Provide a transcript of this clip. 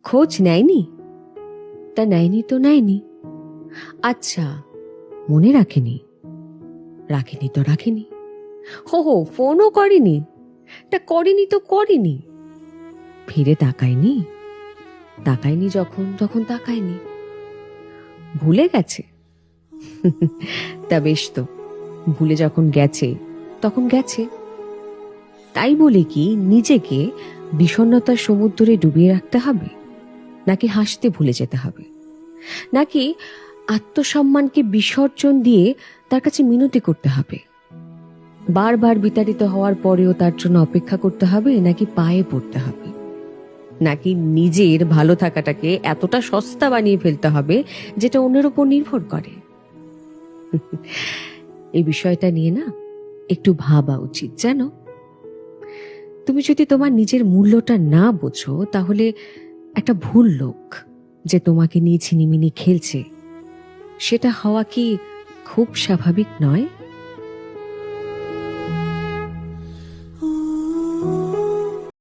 খোঁজ নেয়নি? তা নেয়নি তো নেয়নি। আচ্ছা, মনে রাখেনি? রাখেনি তো রাখেনি। হো, ফোনও করেনি? তা করেনি তো করেনি। ফিরে তাকায়নি? তাকায়নি যখন তখন তাকায়নি। ভুলে গেছে? তা বেশ তো, ভুলে যখন গেছে তখন গেছে। তাই বলে কি নিজেকে বিষণ্ণতার সমুদ্রে ডুবিয়ে রাখতে হবে? নাকি হাসতে ভুলে যেতে হবে? নাকি আত্মসম্মানকে বিসর্জন দিয়ে তার কাছে মিনতি করতে হবে? বারবার বিতাড়িত হওয়ার পরেও তার জন্য অপেক্ষা করতে হবে, নাকি পায়ে পড়তে হবে? নাকি নিজের ভালো থাকাটাকে এতটা সস্তা বানিয়ে ফেলতে হবে যেটা অন্যের উপর নির্ভর করে? এই বিষয়টা নিয়ে না একটু ভাবা উচিত, জানো। তুমি যদি তোমার নিজের মূল্যটা না বোঝো, তাহলে একটা ভুল লোক যে তোমাকে নিয়ে ছিনিমিনি খেলছে, সেটা হওয়া কি খুব স্বাভাবিক নয়?